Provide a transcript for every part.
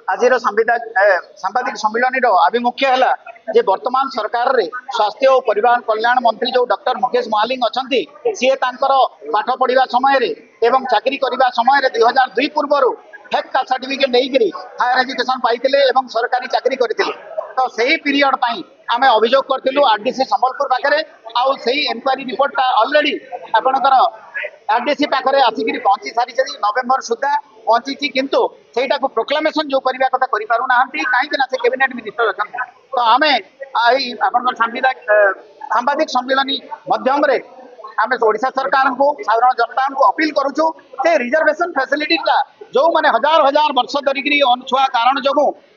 आज सांबादिक सम्मिलन आभिमुख्य है जे वर्तमान सरकार रे स्वास्थ्य और परिवार कल्याण मंत्री जो डॉक्टर मुकेश महालिंग अच्छा सी पाठ पढ़ा समय एवं चाकरी करने समय 2002 पूर्व फेक कास्ट सर्टिफिकेट नहीं हायर एजुकेशन पाई सरकारी चाकरी करते तो सही पीरियड आम अभियोग करूँ आरडीसी संबलपुर पाखे एनक्वारी रिपोर्टा ऑलरेडी आपणकर आरडीसी पाखे आसिक पहुंची सारी नवेम्बर सुधा पहुंची किंतु सेटा को प्रोक्लामेशन जो करने कथा करना कहीं से कैबिनेट मिनिस्टर अच्छा तो आम आप सांबादिक सम्मिलन मध्यम आम ओडिशा सरकार को साधारण जनता को अपील करुचु से रिजर्वेशन फैसिलिटी जो मैंने हजार हजार वर्ष धरिकी अनछुआ कारण जो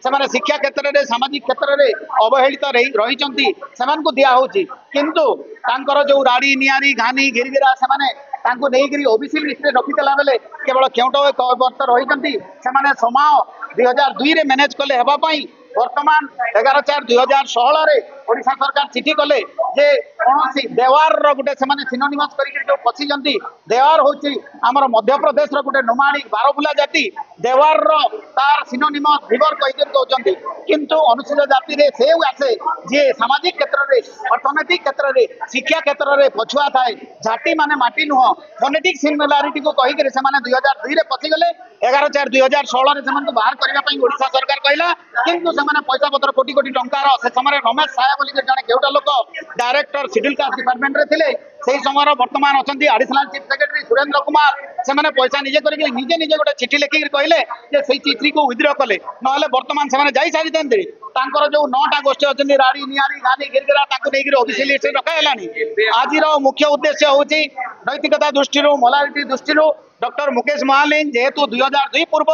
से शिक्षा क्षेत्र में सामाजिक क्षेत्र में अवहेलित रही दिया किंतु जो राड़ी नियारी घानी गिरिगिरा से ओबीसी लिस्ट में रखीला बेले केवल केउट वर्ष रही से समय 2002 मैनेज कले हेबाई वर्तमान 11/4/2016 ओडिशा सरकार चिठी कले जे कौन देवार गोटे से सिनोनिमस कर पशिंट देवार हूँ आमर मध्य प्रदेश गोटे नुमाणी बारबुला जाति देवार तार सिनोनिमस रिवर कही कहते किंतु अनुसूचित जाति रे से आसे जी सामाजिक क्षेत्र में अर्थनैतिक क्षेत्र में शिक्षा क्षेत्र में पछुआ थाए झाटी माने माटी नुह फोनेटिक सिमिलारिटी को कहीकि से 2002 पशिगले 11/4/2016 बाहर करने ओडिशा सरकार कहला किंतु से पैसा पत्र कोटी कोटी टंकार से समय रमेश साया बोली जड़े केउटा लोक डायरेक्टर शेड्यूल कास्ट डिपार्टमेंट रे थिले से समय वर्तमान अच्छा additional chief secretary Surendra Kumar से पैसा निजे करके निजे निजे गोटे चिठी लिखिक कहले से चिठी को विद्रह कले ना वर्तमान से जाई सारी जो 9टा गोष्ठी अच्छी राड़ी नियारी गानी गिरगिरा नहीं ओबीसी लिस्ट रखानी आज मुख्य उद्देश्य हूँ नैतिकता दृष्टि मोरालिटी दृष्टि डॉक्टर मुकेश महालिंग जेहेतु 2002 पूर्व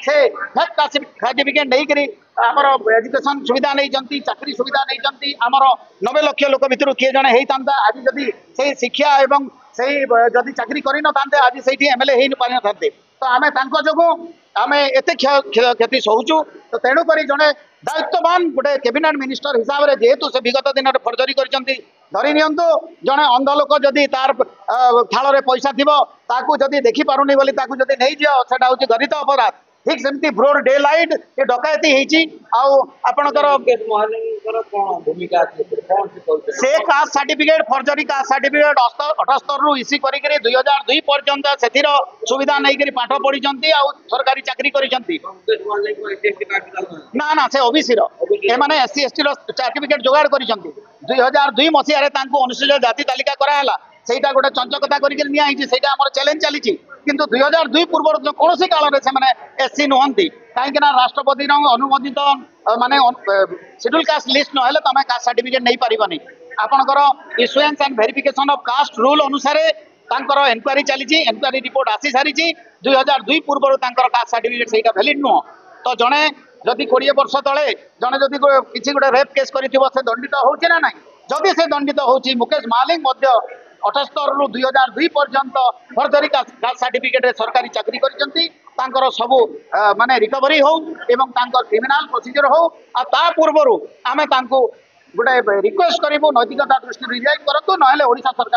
से फेक सर्टिफिकेट नहीं आमर एजुकेशन सुविधा नहीं चाकरी सुविधा नहीं आमर 90 लाख लोक भितर किए जड़े होता आज जदि से शिक्षा एवं से जदि चाकरी कर ना आज से एमएलए हो पारि ना तो आम जो आम एत क्षति सहूचु तो तेणुक जड़े दायित्ववान गोटे कैबिनेट मिनिस्टर हिसाब से जेहेतु से विगत दिन में फर्जरी कर धरी नियंतु जड़े अंध लोक जदि तार थाल में पैसा थी जदि देखी पारुनी बोली जदि नहीं जाओ से हूँ गरित अपराध ठीक सेमती ब्रोड डे लाइट ये डकायती आपणकर से caste certificate forgery caste certificate 78 रु इसी करी 2002 पर्यंत से सुविधा नहीं पाठ पढ़ी सरकारी चाकरी करी ना ना से ओबीसी एमाने एससी एसटी सर्टिफिकेट जोगाड़ करी 2002 मसीह अनुसूचित जाति तालिका कराला सेटा गोटे चंचकता करके चैलेंज चली किंतु 2002 पूर्व कौन काल में एससी नुहति कहीं राष्ट्रपति अनुमोदित माने शेड्यूल कास्ट लिस्ट ना तुम कास्ट सर्टिफिकेट नहीं पारनी आपणकर issuance and verification of caste rule अनुसार एनक्वारी चली एनक्वारी रिपोर्ट आसी सारी 2002 पूर्व कास्ट सर्टिफिकेट से वैलिड नुह तो जड़े जदि 20 वर्ष तले जड़े जदि किसी गोटे रेप केस कर दंडित होना ना जदि से दंडित होची मुकेश महालिंग 78 रु 2002 पर्यंत फर्जरी कास्ट सर्टिफिकेट सरकारी चाकरी कर सबू माने रिकवरी हो एवं क्रिमिनाल प्रोसीजर हो आ पूर्व आम गोटे रिक्वेस्ट करूँ नैतिकता दृष्टि रिजाइन करूँ ना ओडिशा सरकार